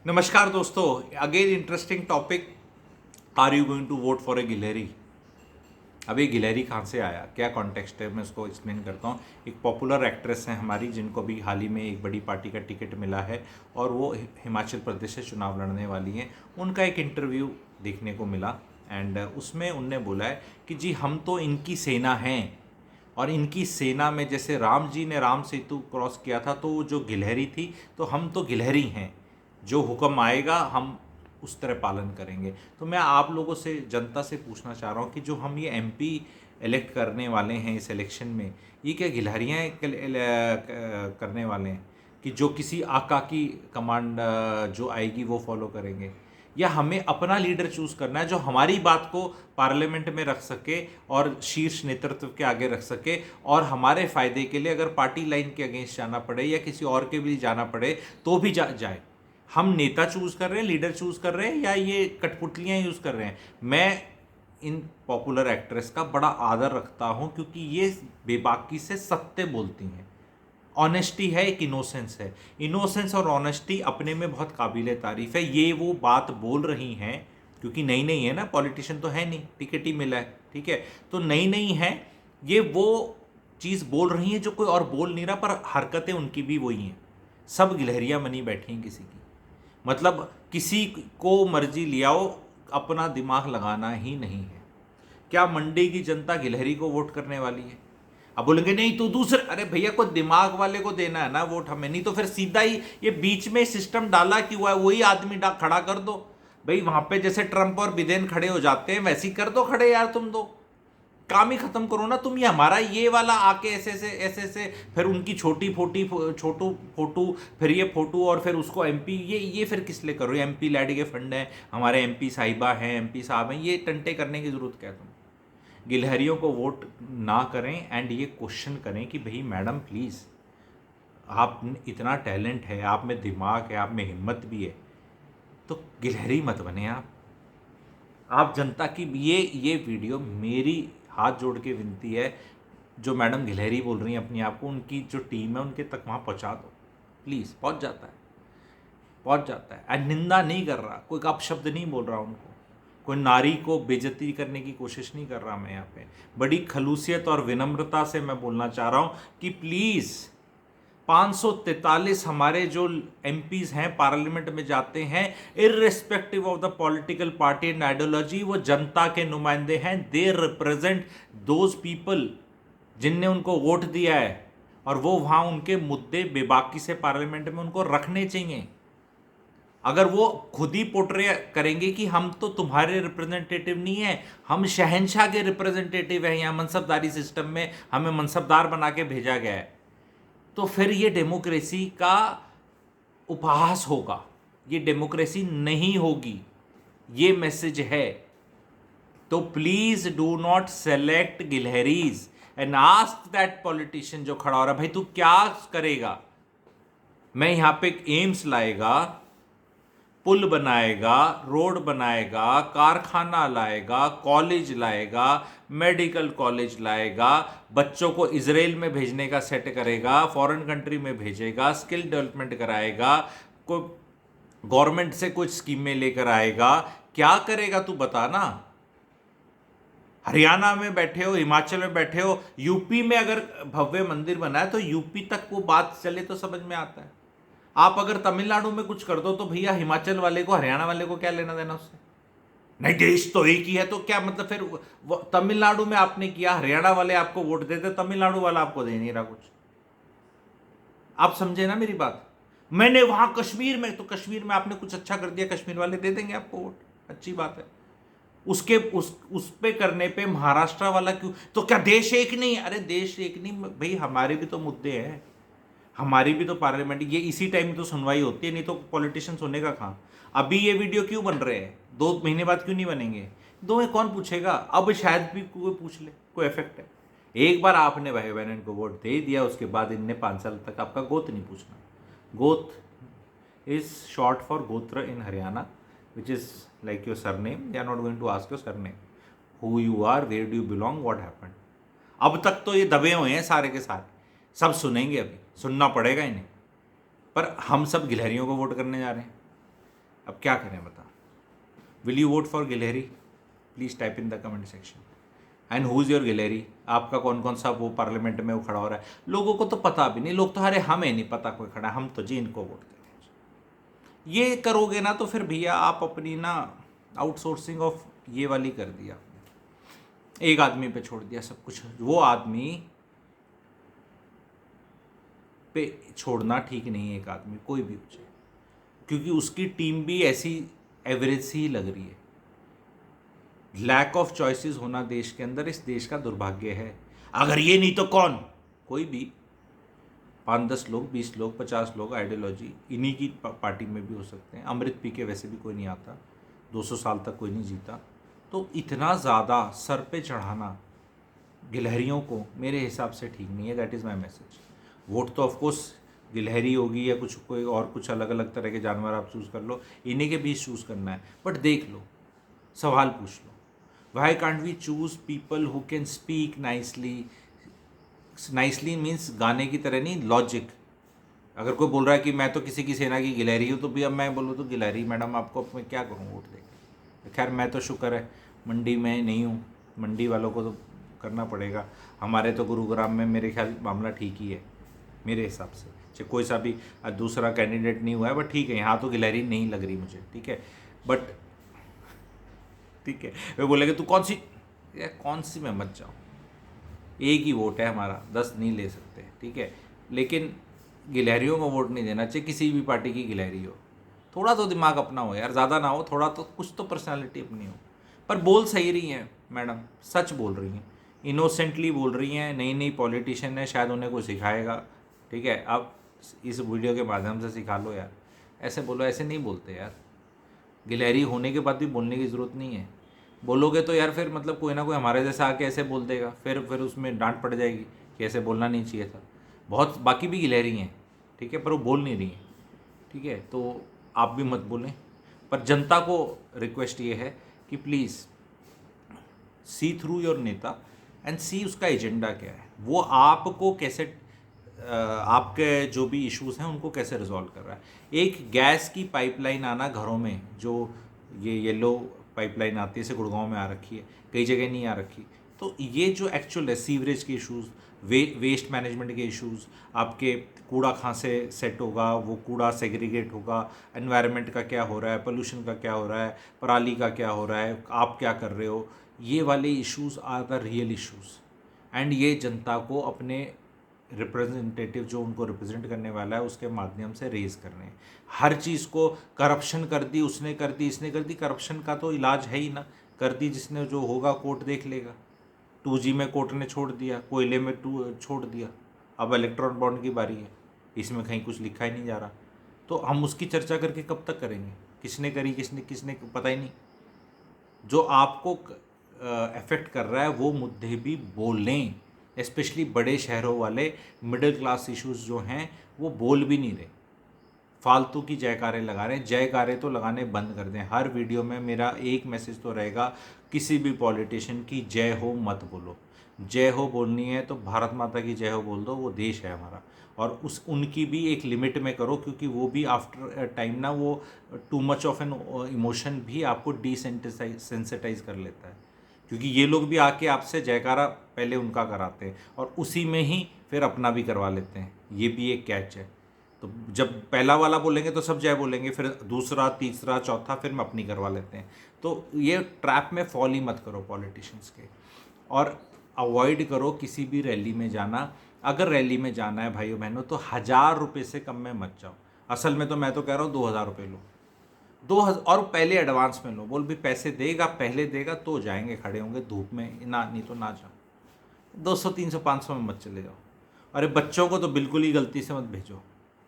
नमस्कार दोस्तों, again interesting topic. Are you going to vote for a गिलहरी? अब ये गिलहरी कहाँ से आया, क्या कॉन्टेक्स्ट है, मैं उसको एक्सप्लेन करता हूँ। एक पॉपुलर एक्ट्रेस हैं हमारी, जिनको भी हाल ही में एक बड़ी पार्टी का टिकट मिला है और वो हिमाचल प्रदेश से चुनाव लड़ने वाली हैं। उनका एक इंटरव्यू देखने को मिला एंड उसमें उनने बोला है कि जी हम तो इनकी सेना हैं और इनकी सेना में जैसे राम जी ने राम सेतु क्रॉस किया था तो वो जो गिलहरी थी, तो हम तो गिलहरी हैं, जो हुक्म आएगा हम उस तरह पालन करेंगे। तो मैं आप लोगों से, जनता से पूछना चाह रहा हूँ कि जो हम ये एमपी इलेक्ट करने वाले हैं इस इलेक्शन में, ये क्या गिलहरियाँ करने वाले हैं कि जो किसी आका की कमांड जो आएगी वो फॉलो करेंगे, या हमें अपना लीडर चूज़ करना है जो हमारी बात को पार्लियामेंट में रख सके और शीर्ष नेतृत्व के आगे रख सके, और हमारे फ़ायदे के लिए अगर पार्टी लाइन के अगेंस्ट जाना पड़े या किसी और के भी जाना पड़े तो भी जाए। हम नेता चूज़ कर रहे हैं, लीडर चूज़ कर रहे हैं, या ये कठपुतलियाँ यूज़ कर रहे हैं। मैं इन पॉपुलर एक्ट्रेस का बड़ा आदर रखता हूँ क्योंकि ये बेबाकी से सत्य बोलती हैं। ऑनेस्टी है, एक इनोसेंस है। इनोसेंस और ऑनेस्टी अपने में बहुत काबिल तारीफ़ है। ये वो बात बोल रही हैं क्योंकि नई नई है ना, पॉलिटिशियन तो है नहीं, टिकट ही मिला है, ठीक है, तो नई नई है। ये वो चीज़ बोल रही हैं जो कोई और बोल नहीं रहा, पर हरकतें उनकी भी वही हैं। सब गिलहरियाँ बनी बैठी हैं किसी की, मतलब किसी को मर्जी ले आओ, अपना दिमाग लगाना ही नहीं है। क्या मंडी की जनता गिलहरी को वोट करने वाली है? अब बोलेंगे नहीं तो दूसरे, अरे भैया को दिमाग वाले को देना है ना वोट, हमें नहीं तो फिर सीधा ही ये बीच में सिस्टम डाला कि हुआ है, वही आदमी खड़ा कर दो भाई। वहां पे जैसे ट्रंप और बिदेन खड़े हो जाते हैं वैसे ही कर दो खड़े यार, तुम दो काम ही खत्म करो ना तुम। ये हमारा ये वाला आके ऐसे फिर उनकी छोटी फोटी छोटू फोटू, फिर ये फोटू, और फिर उसको एमपी, ये फिर किस लिए करो? एमपी लैडी के फंड है, हमारे एमपी साहिबा हैं, एमपी साहब हैं, ये टंटे करने की जरूरत क्या है? तुम गिलहरियों को वोट ना करें एंड ये क्वेश्चन करें कि भाई मैडम प्लीज़, आप इतना टैलेंट है, आप में दिमाग है, आप में हिम्मत भी है, तो गिलहरी मत बने आप जनता की। ये वीडियो मेरी हाथ जोड़ के विनती है, जो मैडम गिलहरी बोल रही हैं अपने आप को, उनकी जो टीम है उनके तक वहाँ पहुँचा दो प्लीज़। पहुँच जाता है एंड निंदा नहीं कर रहा, कोई अपशब्द नहीं बोल रहा उनको, कोई नारी को बेइज्जती करने की कोशिश नहीं कर रहा। मैं यहाँ पे बड़ी खलूसियत और विनम्रता से मैं बोलना चाह रहा हूँ कि प्लीज़ 543 हमारे जो एमपीज हैं पार्लियामेंट में जाते हैं, irrespective of the political party and ideology, वो जनता के नुमाइंदे हैं। दे रिप्रेजेंट दोज पीपल जिनने उनको वोट दिया है, और वो वहाँ उनके मुद्दे बेबाकी से पार्लियामेंट में उनको रखने चाहिए। अगर वो खुद ही पोर्ट्रे करेंगे कि हम तो तुम्हारे रिप्रेजेंटेटिव नहीं हैं, हम शहंशाह के रिप्रेजेंटेटिव हैं, यहाँ मनसबदारी सिस्टम में हमें मनसबदार बना के भेजा गया है, तो फिर ये डेमोक्रेसी का उपहास होगा, ये डेमोक्रेसी नहीं होगी। ये मैसेज है। तो प्लीज डू नॉट सेलेक्ट गिलहरीज एंड आस्क दैट पॉलिटिशियन जो खड़ा हो रहा है, भाई तू क्या करेगा? मैं यहां पे एम्स लाएगा, पुल बनाएगा, रोड बनाएगा, कारखाना लाएगा, कॉलेज लाएगा, मेडिकल कॉलेज लाएगा, बच्चों को इजराइल में भेजने का सेट करेगा, फॉरेन कंट्री में भेजेगा, स्किल डेवलपमेंट कराएगा, कोई गवर्नमेंट से कुछ स्कीमें लेकर आएगा। क्या करेगा तू बता ना। हरियाणा में बैठे हो, हिमाचल में बैठे हो, यूपी में अगर भव्य मंदिर बना है तो यूपी तक वो बात चले तो समझ में आता है। आप अगर तमिलनाडु में कुछ कर दो तो भैया हिमाचल वाले को, हरियाणा वाले को क्या लेना देना उससे? नहीं, देश तो एक ही है, तो क्या मतलब फिर तमिलनाडु में आपने किया, हरियाणा वाले आपको वोट देते, तमिलनाडु वाला आपको दे नहीं रहा कुछ। आप समझे ना मेरी बात। मैंने वहां कश्मीर में, तो कश्मीर में आपने कुछ अच्छा कर दिया, कश्मीर वाले दे देंगे आपको वोट, अच्छी बात है। उसके उस पे करने पे महाराष्ट्र वाला क्यों? तो क्या देश एक नहीं? अरे देश एक नहीं भाई, हमारे भी तो मुद्दे हैं, हमारी भी तो पार्लियामेंट, ये इसी टाइम तो सुनवाई होती है, नहीं तो पॉलिटिशियन सुनने का कहाँ। अभी ये वीडियो क्यों बन रहे हैं, 2 महीने बाद क्यों नहीं बनेंगे? 2 में कौन पूछेगा? अब शायद भी कोई पूछ ले, कोई इफेक्ट है? एक बार आपने भाई बहन को वोट दे दिया, उसके बाद इनने 5 साल तक आपका गोत नहीं पूछना। गोत is short for gotra in Haryana, which is like your surname. They are not going to ask your surname, who you are, where do you belong, what happened. अब तक तो ये दबे हुए हैं सारे के सारे, सब सुनेंगे, अभी सुनना पड़ेगा इन्हें। पर हम सब गिलहरियों को वोट करने जा रहे हैं। अब क्या करें बता। विल यू वोट फॉर गिलहरी? Please type in the comment section. And who is your गिलहरी? आपका कौन कौन सा वो पार्लियामेंट में वो खड़ा हो रहा है? लोगों को तो पता भी नहीं, लोग तो अरे हमें नहीं पता कोई खड़ा है, हम तो जी इनको वोट देंगे। ये करोगे ना तो फिर भैया आप अपनी ना आउटसोर्सिंग ऑफ ये वाली कर दिया, एक आदमी पे छोड़ दिया सब कुछ। वो आदमी पे छोड़ना ठीक नहीं है, एक आदमी कोई भी हो जाए, क्योंकि उसकी टीम भी ऐसी एवरेज सी ही लग रही है। लैक ऑफ चॉइसेस होना देश के अंदर इस देश का दुर्भाग्य है। अगर ये नहीं तो कौन? कोई भी 5-10 लोग, 20 लोग, 50 लोग आइडियोलॉजी इन्हीं की पार्टी में भी हो सकते हैं। अमृत पी के वैसे भी कोई नहीं आता, 200 साल तक कोई नहीं जीता। तो इतना ज़्यादा सर पे चढ़ाना गिलहरियों को मेरे हिसाब से ठीक नहीं है। That is my message. Vote तो ऑफकोर्स गिलहरी होगी या कुछ कोई और कुछ अलग अलग तरह के जानवर आप चूज़ कर लो, इन्हीं के बीच चूज़ करना है। बट देख लो, सवाल पूछ लो, why can't we choose people who can speak nicely? Nicely means गाने की तरह नहीं, लॉजिक। अगर कोई बोल रहा है कि मैं तो किसी की सेना की गिलहरी हूँ, तो भी अब मैं बोलूँ तो गिलहरी मैडम आपको अब मैं क्या करूँ वोट देके? खैर मैं तो शुक्र है मंडी में नहीं हूँ, मंडी वालों को तो करना पड़ेगा। हमारे तो गुरुग्राम में मेरे ख्याल मामला ठीक ही है मेरे हिसाब से, चाहे कोई सा भी दूसरा कैंडिडेट नहीं हुआ है, बट ठीक है, यहाँ तो गिलहरी नहीं लग रही मुझे, ठीक है। बट ठीक है, वे बोलेंगे तू कौन सी, या कौन सी में मत जाओ, एक ही वोट है हमारा, 10 नहीं ले सकते, ठीक है। लेकिन गिलहरियों को वोट नहीं देना चाहिए, किसी भी पार्टी की गिलहरी हो। थोड़ा तो दिमाग अपना हो यार, ज़्यादा ना हो, थोड़ा तो कुछ तो पर्सनालिटी अपनी हो। पर बोल सही रही हैं मैडम, सच बोल रही हैं, इनोसेंटली बोल रही हैं। नई नई पॉलिटिशियन है, शायद उन्हें कोई सिखाएगा, ठीक है। अब इस वीडियो के माध्यम से सिखा लो यार, ऐसे बोलो, ऐसे नहीं बोलते यार। गिलहरी होने के बाद भी बोलने की ज़रूरत नहीं है। बोलोगे तो यार फिर मतलब कोई ना कोई हमारे जैसा आके ऐसे बोल देगा, फिर उसमें डांट पड़ जाएगी कि ऐसे बोलना नहीं चाहिए था। बहुत बाकी भी गिलहरी हैं, ठीक है, पर वो बोल नहीं रही हैं, ठीक है। तो आप भी मत बोलें। पर जनता को रिक्वेस्ट ये है कि प्लीज़ सी थ्रू योर नेता एंड सी उसका एजेंडा क्या है, वो आपको कैसे आपके जो भी इश्यूज हैं उनको कैसे रिजॉल्व कर रहा है। एक गैस की पाइपलाइन आना घरों में, जो ये येलो पाइपलाइन आती है, जैसे गुड़गांव में आ रखी है, कई जगह नहीं आ रखी। तो ये जो एक्चुअल है सीवरेज के इश्यूज़, वेस्ट मैनेजमेंट के इश्यूज़, आपके कूड़ा कहाँ से सेट होगा, वो कूड़ा सेग्रीगेट होगा, एनवायरनमेंट का क्या हो रहा है, पोल्यूशन का क्या हो रहा है, पराली का क्या हो रहा है, आप क्या कर रहे हो, ये वाले issues are the real issues. And ये जनता को अपने रिप्रेजेंटेटिव जो उनको रिप्रेजेंट करने वाला है उसके माध्यम से रेज करने हैं। हर चीज़ को करप्शन कर दी, उसने कर दी, इसने कर दी, करप्शन का तो इलाज है ही ना। कर दी जिसने, जो होगा कोर्ट देख लेगा। 2G में कोर्ट ने छोड़ दिया, कोयले में छोड़ दिया, अब इलेक्ट्रॉन बॉन्ड की बारी है, इसमें कहीं कुछ लिखा ही नहीं जा रहा। तो हम उसकी चर्चा करके कब तक करेंगे? किसने करी, किसने किसने पता ही नहीं। जो आपको अफेक्ट कर रहा है वो मुद्दे भी बोलें, स्पेशली बड़े शहरों वाले मिडिल क्लास इश्यूज जो हैं वो बोल भी नहीं रहे, फालतू की जयकारे लगा रहे हैं। जयकारे तो लगाने बंद कर दें। हर वीडियो में मेरा एक मैसेज तो रहेगा, किसी भी पॉलिटिशियन की जय हो मत बोलो। जय हो बोलनी है तो भारत माता की जय हो बोल दो, वो देश है हमारा। और उनकी भी एक लिमिट में करो, क्योंकि वो भी आफ्टर टाइम ना वो too much of an emotion भी आपको सेंसिटाइज कर लेता है। क्योंकि ये लोग भी आके आपसे जयकारा पहले उनका कराते हैं और उसी में ही फिर अपना भी करवा लेते हैं। ये भी एक कैच है। तो जब पहला वाला बोलेंगे तो सब जय बोलेंगे, फिर दूसरा, तीसरा, चौथा, फिर में अपनी करवा लेते हैं। तो ये ट्रैप में फॉल ही मत करो पॉलिटिशियंस के। और अवॉइड करो किसी भी रैली में जाना। अगर रैली में जाना है भाइयों बहनों तो 1000 रुपये से कम में मत जाओ। असल में तो मैं तो कह रहा हूँ 2000 रुपये लो, 2000, और पहले एडवांस में लो। बोल भी पैसे देगा, पहले देगा तो जाएंगे, खड़े होंगे धूप में, ना नहीं तो ना जाओ। 200, 300, 500 में मत चले जाओ। अरे बच्चों को तो बिल्कुल ही गलती से मत भेजो,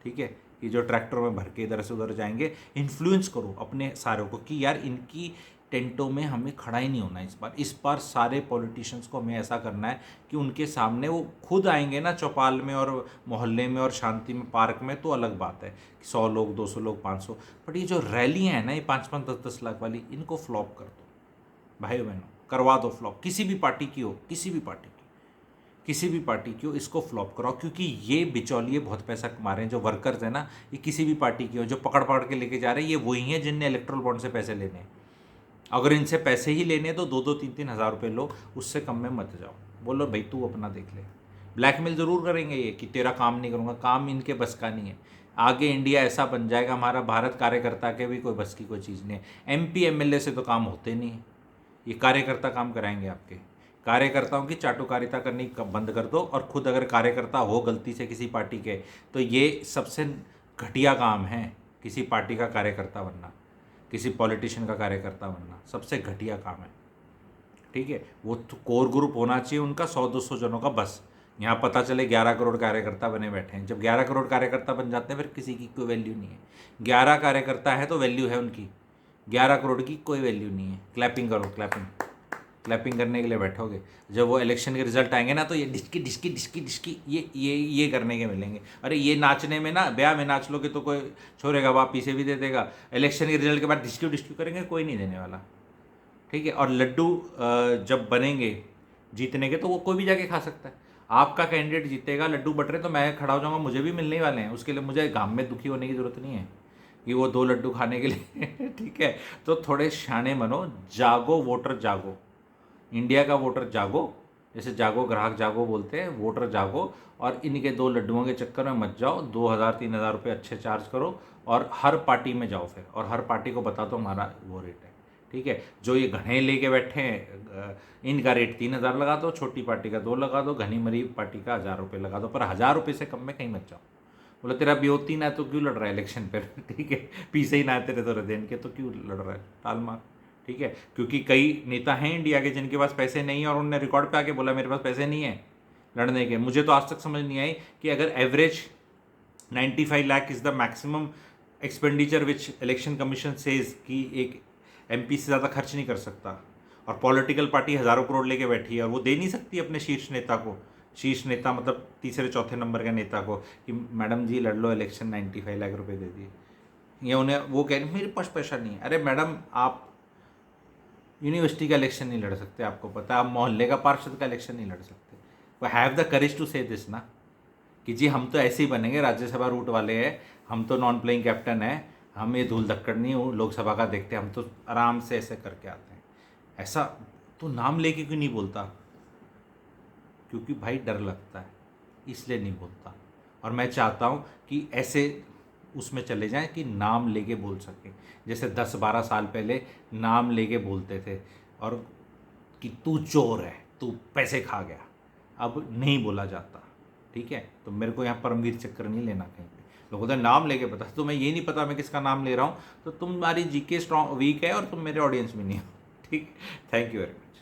ठीक है, कि जो ट्रैक्टर में भर के इधर से उधर जाएंगे। इन्फ्लुएंस करो अपने सारों को कि यार इनकी टेंटों में हमें खड़ा ही नहीं होना इस बार सारे पॉलिटिशियंस को हमें ऐसा करना है कि उनके सामने वो खुद आएंगे ना, चौपाल में और मोहल्ले में और शांति में, पार्क में, तो अलग बात है 100 लोग, 200 लोग, 500। बट ये जो रैलियाँ हैं ना, ये 5-5, 10-10 लाख वाली, इनको फ्लॉप कर दो भाइयों बहनों, करवा दो फ्लॉप। किसी भी पार्टी की हो, किसी भी पार्टी की, किसी भी पार्टी की हो, इसको फ्लॉप कराओ, क्योंकि ये बिचौलिए बहुत पैसा कमा रहे हैं। जो वर्कर्स हैं ना, ये किसी भी पार्टी की हो, जो पकड़ पकड़ के लेके जा रहे हैं, ये वही हैं जिनने इलेक्ट्रल बॉन्ड से पैसे लेने हैं। अगर इनसे पैसे ही लेने हैं तो 2-2 3-3 हज़ार रुपये लो, उससे कम में मत जाओ। बोलो भाई तू अपना देख ले। ब्लैकमेल ज़रूर करेंगे ये कि तेरा काम नहीं करूँगा, काम इनके बस का नहीं है। आगे इंडिया ऐसा बन जाएगा, हमारा भारत कार्यकर्ता के भी कोई बस की कोई चीज़ नहीं है। MP MLA से तो काम होते नहीं है, ये कार्यकर्ता काम कराएंगे आपके। कार्यकर्ताओं की चाटुकारिता करनी बंद कर दो, और खुद अगर कार्यकर्ता हो गलती से किसी पार्टी के, तो ये सबसे घटिया काम है किसी पार्टी का कार्यकर्ता बनना, किसी पॉलिटिशियन का कार्यकर्ता बनना सबसे घटिया काम है। ठीक है, वो तो कोर ग्रुप होना चाहिए उनका 100-200 जनों का बस। यहाँ पता चले 11 करोड़ कार्यकर्ता बने बैठे हैं। जब 11 करोड़ कार्यकर्ता बन जाते हैं फिर किसी की कोई वैल्यू नहीं है। 11 कार्यकर्ता है तो वैल्यू है उनकी, 11 करोड़ की कोई वैल्यू नहीं है। क्लैपिंग करो, क्लैपिंग क्लैपिंग करने के लिए बैठोगे। जब वो इलेक्शन के रिजल्ट आएंगे ना, तो ये डिस्की डिस्की डिस्की डिस्की ये करने के मिलेंगे। अरे ये नाचने में ना, ब्याह में नाच लोगे तो कोई छोड़ेगा, बाप पीछे भी दे देगा। इलेक्शन के रिजल्ट के बाद डिस्क्यू डिस्क्यू करेंगे, कोई नहीं देने वाला। ठीक है, और लड्डू जब बनेंगे जीतने के, तो वो कोई भी जाके खा सकता है। आपका कैंडिडेट जीतेगा, लड्डू बट रहे, तो मैं खड़ा हो जाऊँगा, मुझे भी मिलने वाले हैं। उसके लिए मुझे गाँव में दुखी होने की ज़रूरत नहीं है कि वो 2 लड्डू खाने के लिए ठीक है, तो थोड़े शाने बनो, जागो वोटर जागो, इंडिया का वोटर जागो। जैसे जागो ग्राहक जागो बोलते हैं, वोटर जागो। और इनके 2 लड्डुओं के चक्कर में मत जाओ। 2,000-3,000 रुपये अच्छे चार्ज करो और हर पार्टी में जाओ फिर, और हर पार्टी को बता दो हमारा वो रेट है। ठीक है, जो ये घने लेके बैठे हैं इनका रेट 3,000 लगा दो, छोटी पार्टी का 2 लगा दो, घनी मरी पार्टी का 1,000 रुपये लगा दो, पर 1,000 रुपये से कम में कहीं मत जाओ। बोला तेरा ब्योती ना है तो क्यों लड़ रहा है इलेक्शन पर ठीक है, पीछे ही ना है तेरे तो रदेन के, तो क्यों लड़ रहा है, टाल मार। ठीक है, क्योंकि कई नेता हैं इंडिया के जिनके पास पैसे नहीं है, और उन्होंने रिकॉर्ड पे आके बोला मेरे पास पैसे नहीं है लड़ने के। मुझे तो आज तक समझ नहीं आई कि अगर average 95 lakh is the maximum expenditure which election commission says कि एक MP से ज़्यादा खर्च नहीं कर सकता, और पॉलिटिकल पार्टी हज़ारों करोड़ लेके बैठी है, और वो दे नहीं सकती अपने शीर्ष नेता को, शीर्ष नेता मतलब तीसरे चौथे नंबर के नेता को, कि मैडम जी लड़ लो इलेक्शन, 95 लाख रुपए दे दिए, या उन्हें वो कह रहे मेरे पास पैसा नहीं है। अरे मैडम, आप यूनिवर्सिटी का इलेक्शन नहीं लड़ सकते, आपको पता है। आप मोहल्ले का पार्षद का इलेक्शन नहीं लड़ सकते। वो हैव द करेज टू से दिस ना, कि जी हम तो ऐसे ही बनेंगे, राज्यसभा रूट वाले हैं, हम तो नॉन प्लेइंग कैप्टन है, हम ये धूल धक्कड़ नहीं हूँ लोकसभा का देखते, हम तो आराम से ऐसे करके आते हैं। ऐसा तो नाम लेके क्यों नहीं बोलता? क्योंकि भाई डर लगता है, इसलिए नहीं बोलता। और मैं चाहता हूँ कि ऐसे उसमें चले जाएं कि नाम लेके बोल सकें, जैसे 10-12 साल पहले नाम लेके बोलते थे, और कि तू चोर है, तू पैसे खा गया, अब नहीं बोला जाता। ठीक है, तो मेरे को यहाँ परमवीर चक्कर नहीं लेना कहीं पे। लोगों ने नाम लेके बता, तो मैं ये नहीं पता मैं किसका नाम ले रहा हूँ, तो तुम्हारी GK स्ट्रॉन्ग वीक है और तुम मेरे ऑडियंस में नहीं हो। ठीक, थैंक यू वेरी मच।